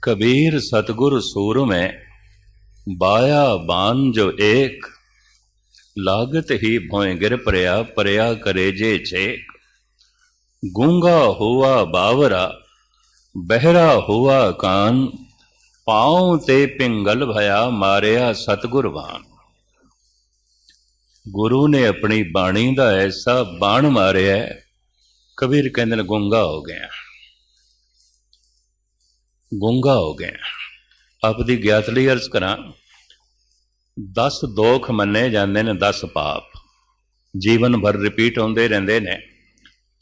कबीर सतगुर सूर में बाया बान जो एक, लागत ही भोए गिर परया परया करे जे छेक। गूंगा हुआ बावरा बहरा हुआ कान, पांव ते पिंगल भया मारिया सतगुर वान। गुरु ने अपनी बाणी का ऐसा बाण मारिया, कबीर कहते ने गूंगा हो गया, गूंगा हो गया। आपकी ज्ञात लई अर्ज करा, 10 दोख मन्ने जाते हैं, 10 पाप जीवन भर रिपीट होंदे रहंदे ने,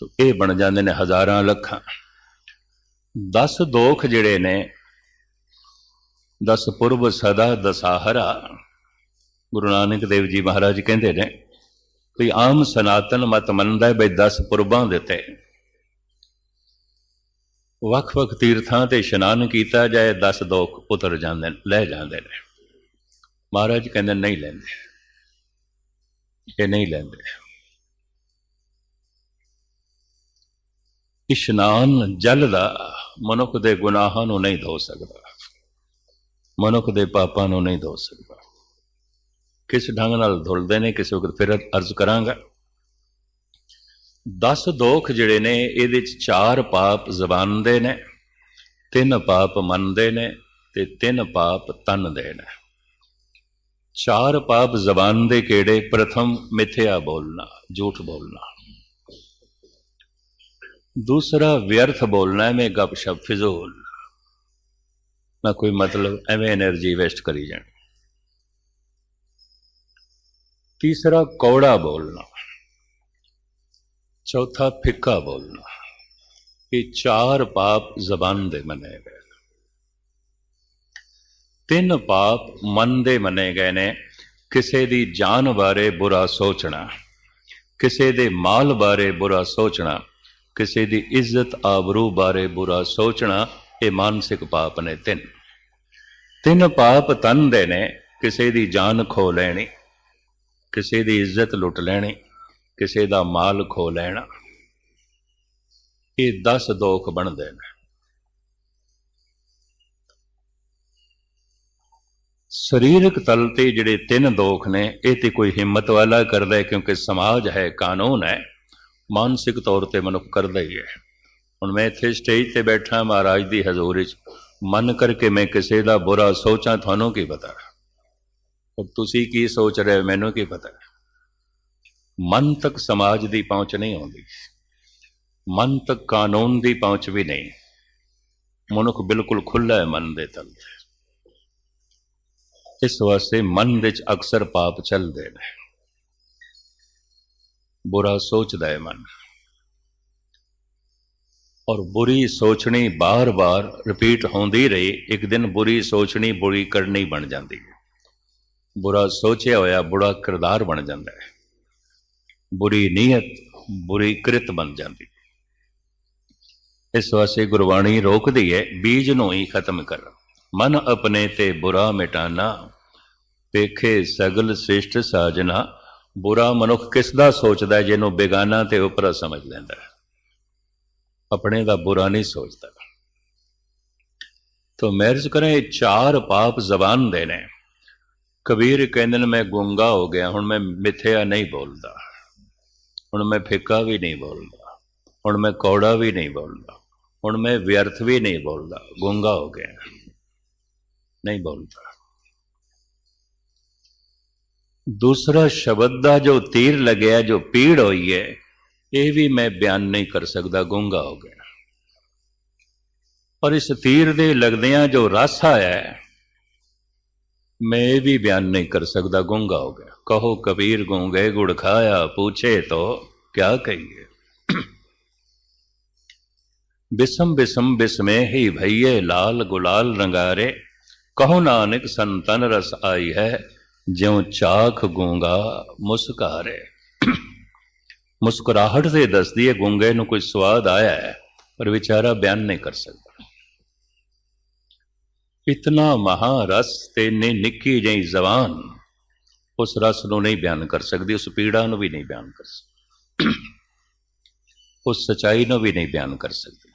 तो ये बन जाते हैं हज़ारां लखां। 10 दोख जिहड़े ने, 10 पुरब सदा दसाहरा, गुरु नानक देव जी महाराज कहते हैं कोई आम सनातन मत मनदा है बई 10 पुरबां दे ते वख-वख तीर्थां ते इशनान कीता जाए, 10 दोख उतर जाते लै जाते हैं। महाराज कहते नहीं लेंदे, ये नहीं लेंदे। इशनान जल दा मनुख दे गुनाहां नूं नहीं धो सकदा, मनुख दे पापां नूं नहीं धो सकदा। किस ढंग नाल धुलदे ने किस वक्त फिर अर्ज करांगा। 10 दोख जिहड़े ने, इहदे च 4 पाप जबान दे ने, 3 पाप मन दे ने ते 3 पाप तन दे ने। 4 पाप जबान दे केड़े? प्रथम मिथ्या बोलना, झूठ बोलना। दूसरा व्यर्थ बोलना, में गपशप फिजूल ना कोई मतलब, एवं एनर्जी वेस्ट करी जाए। तीसरा कौड़ा बोलना, चौथा फिक्का बोलना। ये 4 पाप जबान दे मने गए। 3 पाप मन दे मने गए ने, किसी दी जान बारे बुरा सोचना, किसी दे माल बारे बुरा सोचना, किसी दी इज्जत आबरू बारे बुरा सोचना, ये मानसिक पाप ने 3। 3 पाप तन दे ने, किसी दी जान खो लेनी, किसी दी इज्जत लुट लेनी, किसी दा माल खो लेना। ये 10 दोख बनते हैं। शरीरक तल ते जिहड़े 3 दोख ने, ये तो कोई हिम्मत वाला करदा है, क्योंकि समाज है, कानून है। मानसिक तौर पर मनुख करदा ही है। हुण मैं इत्थे स्टेज ते बैठा महाराज दी हजूरी च, मन करके मैं किसी दा बुरा सोचां, थानू की पता, और तुसी की सोच रहे हो मैनू की पता। मन तक समाज की पहुंच नहीं आती, मन तक कानून की पहुंच भी नहीं। मनुख बिल्कुल खुला है मन दे तल। इस वास्ते मन विच अक्सर पाप चलते हैं, बुरा सोचता है मन, और बुरी सोचनी बार बार रिपीट होंदी रही, एक दिन बुरी सोचनी बुरी करनी बन जाती है। बुरा सोचा होया बुरा किरदार बन जाता है, बुरी नीयत बुरी कृत बन जाती। इस वास्ते गुरबाणी रोकती है, बीज नूं ही खत्म कर। मन अपने ते बुरा मिटाना, पेखे सगल श्रेष्ठ साजना। बुरा मनुख किसदा सोचता है? जिन्हों बेगाना ते उपरा समझ लेंदा है, अपने दा बुरा नहीं सोचता। तो मैरिज करें, 4 पाप जबान दे ने। कबीर कहते हैं मैं गूंगा हो गया, हुण मैं मिथ्या नहीं बोलता, हुण मैं फिक्का भी नहीं बोलता, हुण मैं कौड़ा भी नहीं बोलता, हुण मैं व्यर्थ भी नहीं बोलता। गूंगा हो गया, नहीं बोलता। दूसरा शब्द का जो तीर लगे, जो पीड़ हुई है, ये भी मैं बयान नहीं कर सकता, गूंगा हो गया। और इस तीर दे लगदियां जो रस आया है, मैं भी बयान नहीं कर सकता, गूंगा हो गया। कहो कबीर गूंगे गुड़ खाया, पूछे तो क्या कहिए। बिसम बिसम बिस्मे ही भैये लाल गुलाल रंगारे, कहो नानक संतन रस आई है, ज्यों चाख गूंगा मुस्कारे। मुस्कुराहट से दसदी है गूंगे नूं कोई स्वाद आया है, पर बेचारा बयान नहीं कर सकता। इतना महारस ते इन्नी निक्की जी जबान उस रस नूं नहीं बयान कर सकती, उस पीड़ा नूं भी नहीं बयान कर सकती, उस सच्चाई नूं भी नहीं बयान कर सकती।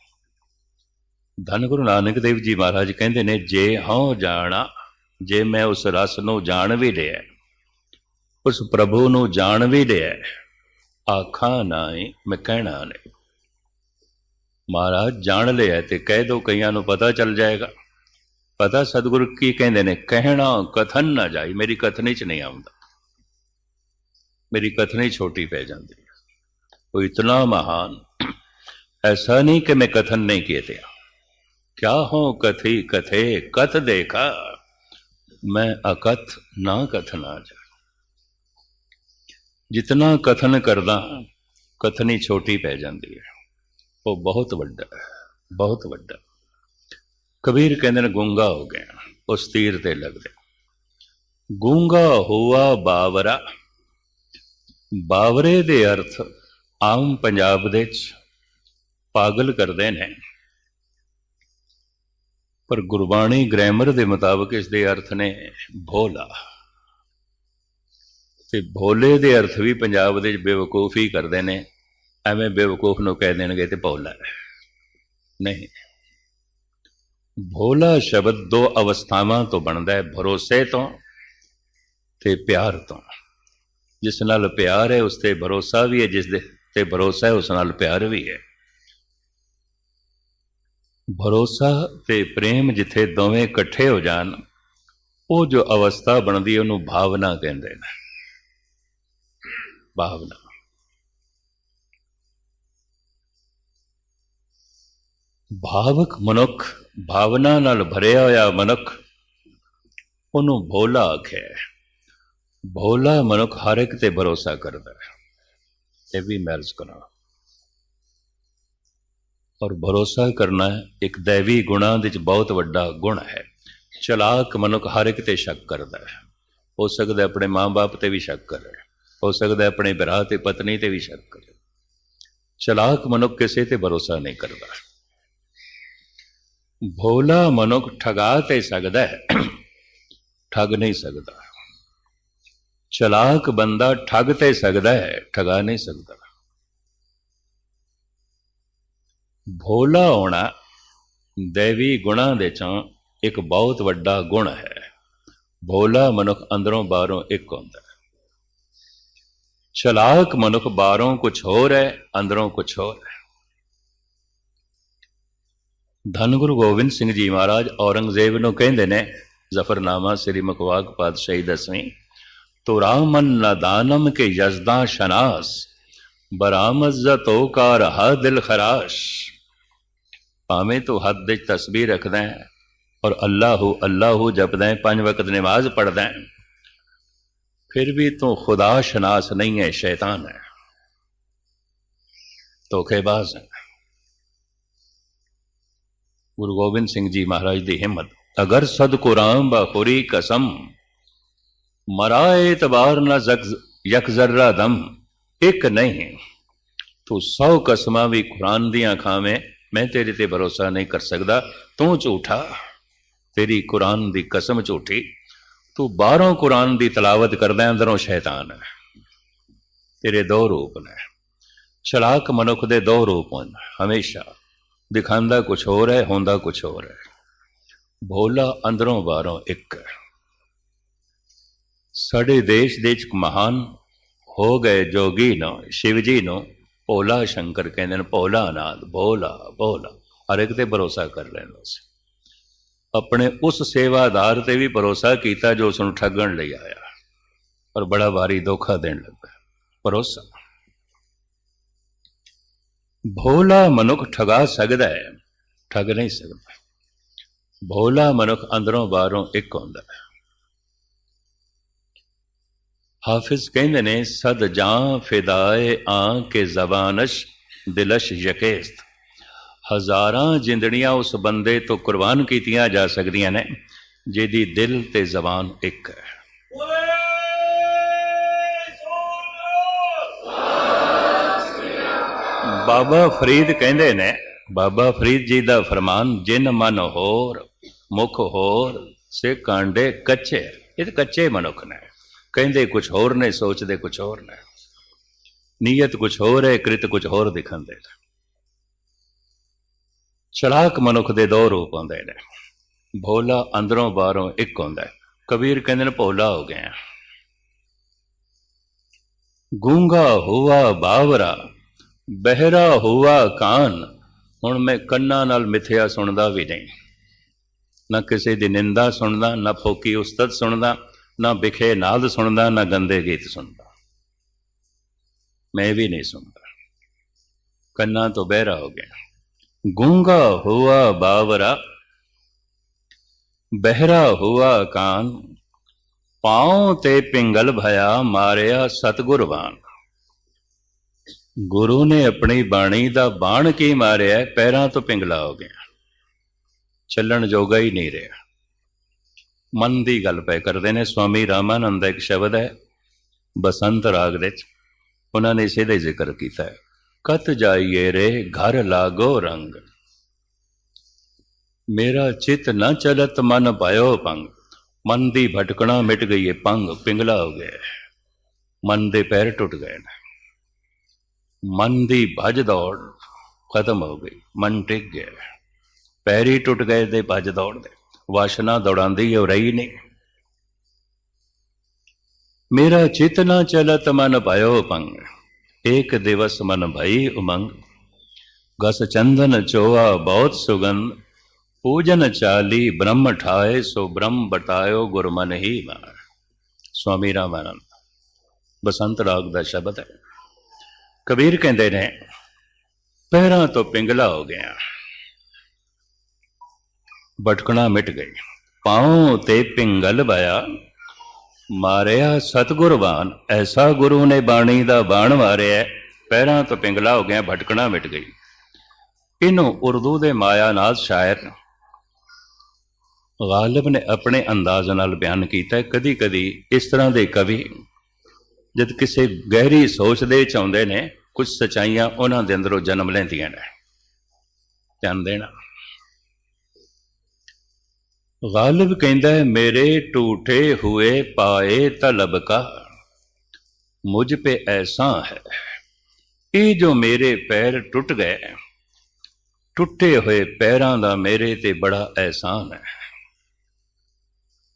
धन गुरु नानक देव जी महाराज कहते ने, जे हूँ जाना, जे मैं उस रस नूं जान भी लिया, उस प्रभु नूं जान भी लिया, आखा ना ही मैं कहना नहीं। महाराज जान लिया तो कह दो, कईयां नूं पता चल जाएगा। पता सतगुरु की कहते ने, कहना कथन ना जाए। मेरी कथनी च नहीं आउंदा, मेरी कथनी छोटी पै जाती है। वो इतना महान, ऐसा नहीं कि मैं कथन नहीं किए थे। क्या हो कथी कथे कथ देखा, मैं अकथ ना कथना जा। जितना कथन करदा कथनी छोटी पै जाती है। वो बहुत वड्डा है, बहुत वड्डा। कबीर कहते ने, गूंगा हो गया उस तीर ते लग दे। गूंगा हुआ बावरा। बावरे दे अर्थ आम पंजाब दे पागल करते हैं, पर गुरबाणी ग्रैमर के मुताबिक इसके अर्थ ने भोला। ते भोले के अर्थ भी पंजाब दे बेवकूफ ही करते हैं। एवें बेवकूफ नूं कह देंगे तो भोला नहीं। भोला शब्द दो अवस्थावां तो बनता है, भरोसे तो ते प्यार तो। जिस नाल प्यार है उस ते भरोसा भी है, जिस ते भरोसा है उस नाल प्यार भी है। भरोसा ते प्रेम जिथे दोवें इकट्ठे हो जान, वो जो अवस्था बनती है उन्होंने भावना कहते हैं। भावना। भावक मनुख, भावना नाल भरिया होया मनुख, उन्होंने भोला आख्या। भोला मनुख हर एक ते भरोसा करता है। ये भी मैरिज करा। और भरोसा करना एक दैवी गुणा दे बहुत वड्डा गुण है। चलाक मनुख हर एक ते शक करता है। हो सकता है अपने माँ बाप ते भी शक करे, हो सकता है अपने भरा ते पत्नी ते भी शक करे। चलाक मनुख किसी ते भरोसा नहीं करता। भोला मनुख ठगा ते सकता है, ठग नहीं सकता। चलाक बंदा ठग ते सकता है, ठगा नहीं सकता। भोला होना दैवी गुणा दे चों एक बहुत वड्डा गुण है। भोला मनुख अंदरों बाहरों एक होंदा है। चलाक मनुख बाहरों कुछ होर है, अंदरों कुछ होर है। धन गुरु गोबिंद सिंह जी महाराज औरंगजेब नूं कहंदे ने, जफरनामा श्री मुखवाक पातशाही 10वीं, तो रामन न दानम के यजदा शनास, बरामज़्ज़तो का रहा दिल खराश। भावें तो हद दे तस्बीह रखदा है और अल्लाहू अल्लाहू जपदा है, 5 वक्त नमाज पढ़दा है, फिर भी तो खुदा शनास नहीं है, शैतान है, धोखेबाज है। गुरु गोबिंद सिंह जी महाराज की हिम्मत, अगर सद कुरान बखुरी कसम, मराए एतबार न यक जर्रा दम। एक नहीं तू 100 कसमां भी कुरान दियां खावें, मैं तेरे ते भरोसा नहीं कर सकता। तू झूठा, तेरी कुरान दी कसम झूठी। तू बाहरों कुरान दी तलावत करदा, अंदरों शैतान है। तेरे 2 रूप ने। चलाक मनुख दे 2 रूप हैं हमेशा, दिखांदा कुछ होर है, होंदा कुछ होर है। भोला अंदरों बाहरों एक है। साडे देश दे महान हो गए जोगी नो, शिव जी नो भोला शंकर कहते हैं। भोला नाथ, भोला भोला, हर एक ते भरोसा कर लेना। अपने उस सेवादार ते भी भरोसा किया जो उसनूं ठगण लई आया और बड़ा भारी धोखा देण लगा। भरोसा। भोला मनुख ठगा सकता है, ठग नहीं सकता। भोला मनुख अंदरों बाहरों एक होंदा है। हाफिज कहते ने, सद जां फिदाए आं के जबानश दिलश यकेस्त। 1000 जिंदड़ियां उस बंदे तो कुर्बान कीतियां जा सकदियां ने जिहदी दिल ते जबान एक है। बाबा फरीद कहते ने, बाबा फरीद जी का फरमान, जिन मन होर मुख होर से कांडे कच्चे। ये तो कच्चे मनुख ने, कहते कुछ होर ने, सोचते कुछ होर ने। नीयत कुछ होर है, कृत कुछ होर दिखाते। ਚਲਾਕ ਮਨੁੱਖ ਦੇ ਦੋ ਰੂਪ ਹੁੰਦੇ ਨੇ। ਭੋਲਾ ਅੰਦਰੋਂ ਬਾਹਰੋਂ ਇੱਕ ਹੁੰਦਾ ਹੈ। ਕਬੀਰ ਕਹਿੰਦੇ ਨੇ ਭੋਲਾ ਹੋ ਗਿਆ। ਗੂੰਗਾ ਹੁਆ ਬਾਵਰਾ ਬਹਿਰਾ ਹੁਆ ਕਾਨ। ਹੁਣ ਮੈਂ ਕੰਨਾਂ ਨਾਲ ਮਿੱਥਿਆ ਸੁਣਦਾ ਵੀ ਨਹੀਂ, ਨਾ ਕਿਸੇ ਦੀ ਨਿੰਦਾ ਸੁਣਦਾ, ਨਾ ਫੋਕੀ ਉਸਤਤ ਸੁਣਦਾ, ਨਾ ਵਿਖੇ ਨਾਦ ਸੁਣਦਾ, ਨਾ ਗੰਦੇ ਗੀਤ ਸੁਣਦਾ। मैं भी नहीं सुनता, कन्ना तो बहरा हो गया। गूंगा हुआ बावरा बहरा हुआ कान। पांव ते पिंगल भया मारिया सतगुरबान। गुरु ने अपनी बाणी दा बाण की मारिया, पैरां तो पिंगला हो गया, चलन जोगा ही नहीं रहा। मन की गल पे करते ने। स्वामी रामानंद का एक शब्द है बसंत राग दे, उन्होंने इसे का जिक्र किया है। कत जाइए रे घर लागो रंग, मेरा चित न चलत मन पायो पंग। मन दी भटकना मिट गई है, पंग पिंगला हो गया, मन दे पैर टुट गए, मन दी भज दौड़ खत्म हो गई, मन टिक गया, पैर ही टुट गए दे भज दौड़ दे। वासना दौड़ांदी है, रही नहीं। मेरा चित न चलत मन पायो पंग, एक दिवस मन भई उमंग। गस चंदन चोआ बहुत सुगंध, पूजन चाली ब्रह्म ठाए, सो ब्रह्म बटायो गुर मन ही मार। स्वामी रामानंद बसंत राग का शब्द है। कबीर कहते ने पैरां तो पिंगला हो गया, भटकना मिट गई। पांव ते पिंगल बया मारिया सतगुरबान। ऐसा गुरु ने बाणी दा बाण मारिया, पैरां तो पिंगला हो गया, भटकना मिट गई। इनू उर्दू दे मायानाथ शायर गालिब ने अपने अंदाज नाल बयान किया। कदी कदी इस तरह के कवि जब किसी गहरी सोच दे चाहुंदे ने, कुछ सच्चाइयां उन्हां दे अंदरों जन्म लैंदियां ने। ध्यान देना। गालिब कहता है मेरे टूटे हुए पाए तलब का मुझ पे ऐसा है। ये जो मेरे पैर टुट गए, टुटे हुए पैरां दा मेरे ते बड़ा एहसान है।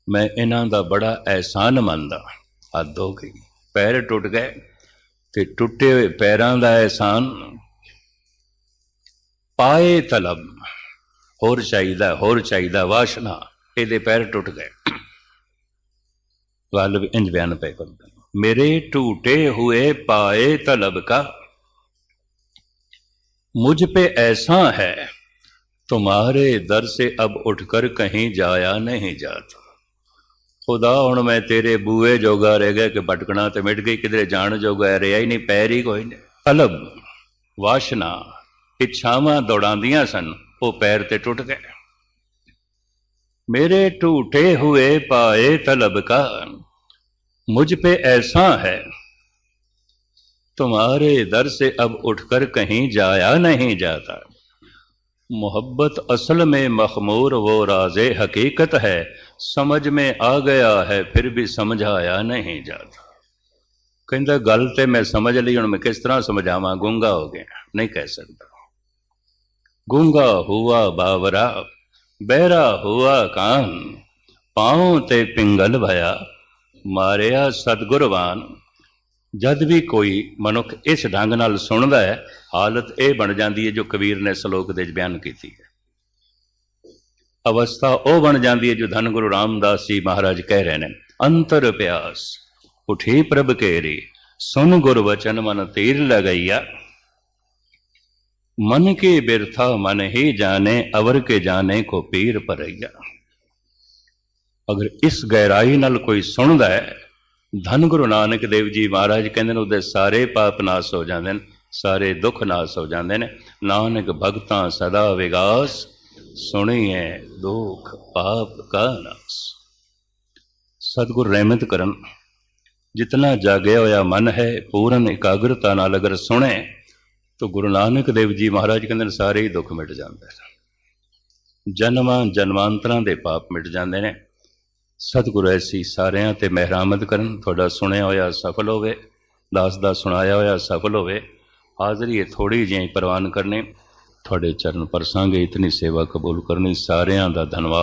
मैं इन्हां दा बड़ा एहसान मनदा। हद हो गई, पैर टुट गए ते टुटे हुए पैरां दा एहसान। पाए तलब होर चाहिदा, होर चाहिदा, वासना, ਇਹਦੇ पैर टुट गए। गालिब इंज बयान पे करते, मेरे टूटे हुए पाए तलब का मुझ पे ऐसा है, तुम्हारे दर से अब उठकर कहीं जाया नहीं जाता। खुदा हुण मैं तेरे बूए जोगा रह गया कि भटकना तो मिट गई, किधरे जान जोगा रहा ही नहीं, पैर ही कोई नहीं। तलब वासना इच्छावां दौड़ांदियां सन, वो पैर ते टुट गए। मेरे टूटे हुए पाए तलब का मुझ पे ऐसा है, तुम्हारे दर से अब उठकर कहीं जाया नहीं जाता। मोहब्बत असल में मखमूर वो राज़े हकीकत है, समझ में आ गया है फिर भी समझाया नहीं जाता। कहता गल ते मैं समझ ली, हुण मैं किस तरह समझावां, गूंगा हो गया, नहीं कह सकता। गूंगा हुआ बावरा बहरा हुआ कान। पांव ते पिंगल भया मारिया सतगुरबान। जद भी कोई मनुख इस ढंग नाल सुनदा है, हालत यह बन जाती है जो कबीर ने श्लोक दे बयान की है। अवस्था वह बन जाती है जो धन गुरु रामदास जी महाराज कह रहे हैं। अंतर प्यास उठी प्रभ केरी, सुन गुर वचन मन तीर लगैया। मन के बिरथा मन ही जाने, अवर के जाने को पीर परैया। अगर इस गहराई नाल कोई सुनदा है, धन गुरु नानक देव जी महाराज कहते हैं उहदे सारे पाप नाश हो जाते हैं, सारे दुख नाश हो जाते हैं। नानक भगतां सदा विगास, सुनिए दुख पाप का नाश। सतगुर रहमत करन, जितना जागया होया मन है पूर्ण एकाग्रता नाल अगर सुने तो गुरु नानक देव जी महाराज कहते हैं सारे ही दुख मिट जाते हैं, जन्मां जन्मांतरां दे पाप मिट जाते हैं। सतगुरु ऐसी सारियां ते मेहरामद करन। थोड़ा सुनिया होया सफल होवे, दास दा सुनाया होया सफल होवे। हाज़री थोड़ी जी प्रवान करने। ਤੁਹਾਡੇ ਚਰਨ ਪਰਸਾਂਗੇ। ਇਤਨੀ ਸੇਵਾ ਕਬੂਲ ਕਰਨੀ। ਸਾਰਿਆਂ ਦਾ ਧੰਨਵਾਦ।